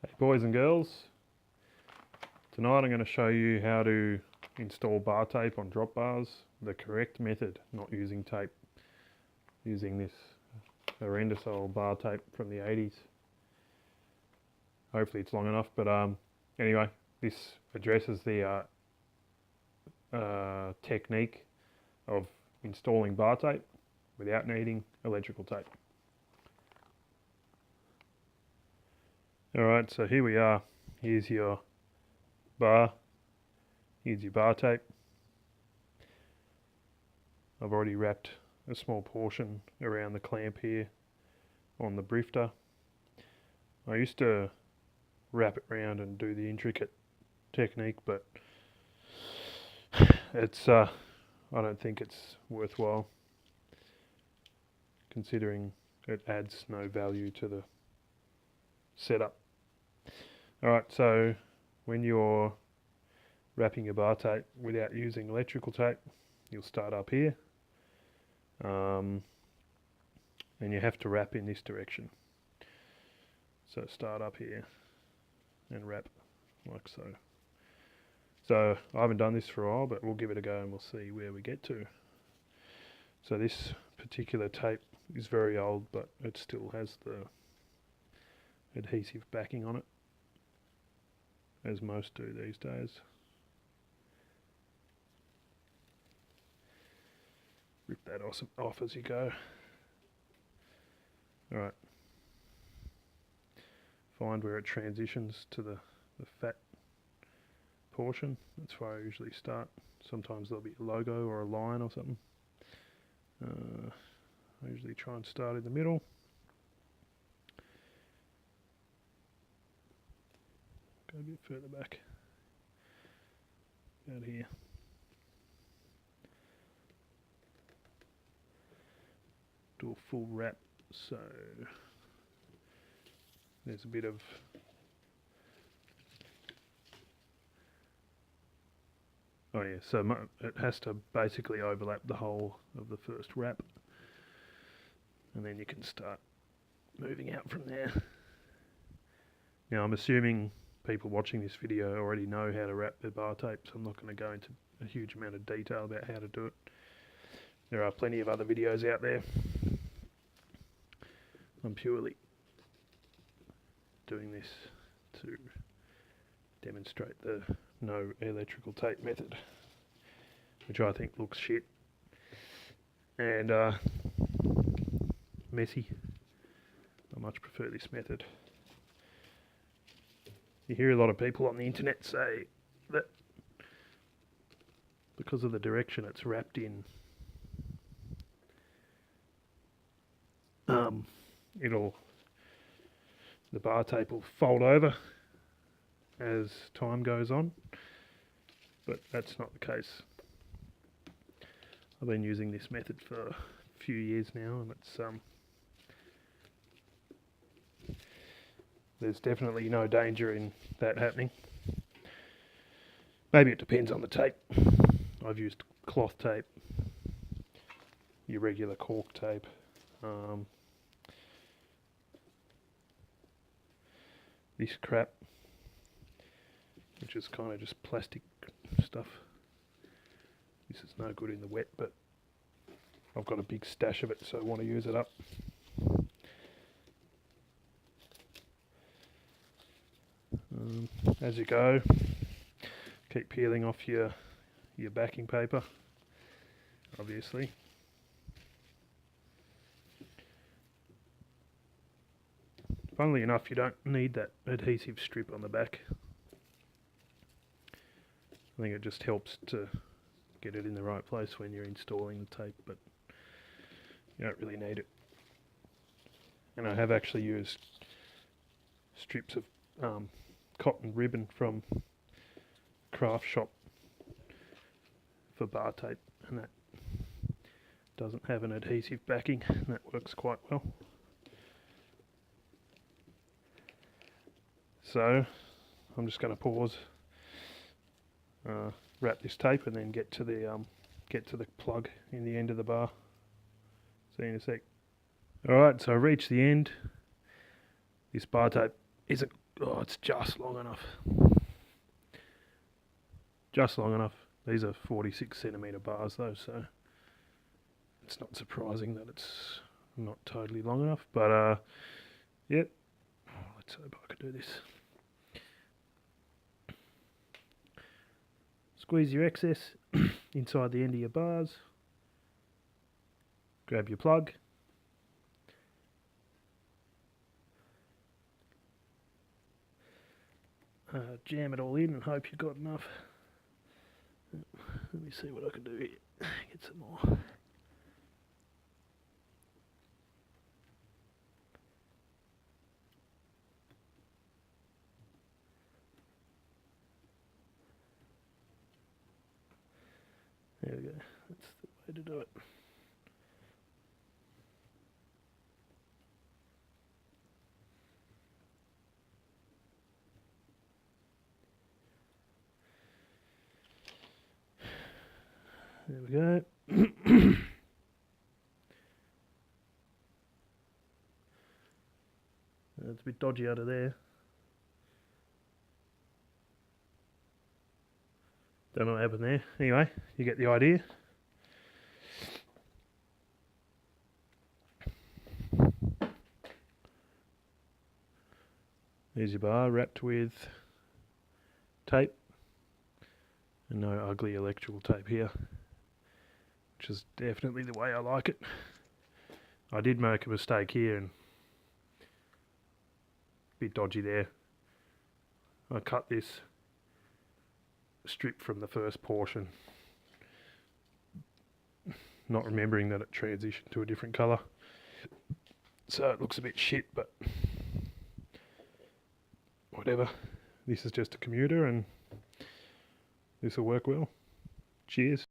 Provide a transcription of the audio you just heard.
Hey boys and girls, tonight I'm going to show you how to install bar tape on drop bars, the correct method, not using tape, using this horrendous old bar tape from the 80s. Hopefully it's long enough, but anyway, this addresses the technique of installing bar tape without needing electrical tape. Alright, so here we are. Here's your bar. Here's your bar tape. I've already wrapped a small portion around the clamp here on the brifter. I used to wrap it round and do the intricate technique, but it's I don't think it's worthwhile, considering it adds no value to the setup. Alright, so when you're wrapping your bar tape without using electrical tape, you'll start up here, and you have to wrap in this direction. So start up here and wrap like so. So I haven't done this for a while, but we'll give it a go and we'll see where we get to. So this particular tape is very old, but it still has the adhesive backing on it, as most do these days. Rip that off as you go. Alright. Find where it transitions to the fat portion. That's where I usually start. Sometimes there'll be a logo or a line or something. I usually try and start in the middle. Go a bit further back. Out here. Do a full wrap, so there's a bit of so it has to basically overlap the whole of the first wrap, and then you can start moving out from there. Now I'm assuming people watching this video already know how to wrap their bar tape, so I'm not going to go into a huge amount of detail about how to do it. There are plenty of other videos out there. I'm purely doing this to demonstrate the no electrical tape method, which I think looks shit and messy. I much prefer this method. You hear a lot of people on the internet say that because of the direction it's wrapped in, the bar tape will fold over as time goes on, but that's not the case. I've been using this method for a few years now, and it's there's definitely no danger in that happening. Maybe it depends on the tape. I've used cloth tape, your regular cork tape, this crap, which is kind of just plastic stuff. This is no good in the wet, but I've got a big stash of it, so I want to use it up. As you go, keep peeling off your backing paper, obviously. Funnily enough, you don't need that adhesive strip on the back. I think it just helps to get it in the right place when you're installing the tape, but you don't really need it. And I have actually used strips of cotton ribbon from a craft shop for bar tape, and that doesn't have an adhesive backing, and that works quite well. So I'm just going to pause, wrap this tape, and then get to the plug in the end of the bar. See you in a sec. Alright, so I reached the end. This bar tape isn't Oh, it's just long enough. Just long enough. These are 46 centimetre bars though, so it's not surprising that it's not totally long enough. But yep. Let's hope I can do this. Squeeze your excess inside the end of your bars. Grab your plug. Jam it all in and hope you've got enough. Let me see what I can do here. Get some more. There we go. That's the way to do it. There we go. It's a bit dodgy out of there. Don't know what happened there. Anyway, you get the idea. There's your bar wrapped with tape. And no ugly electrical tape here, which is definitely the way I like it. I did make a mistake here and a bit dodgy there. I cut this strip from the first portion, not remembering that it transitioned to a different colour. So it looks a bit shit, but whatever. This is just a commuter and this will work well. Cheers.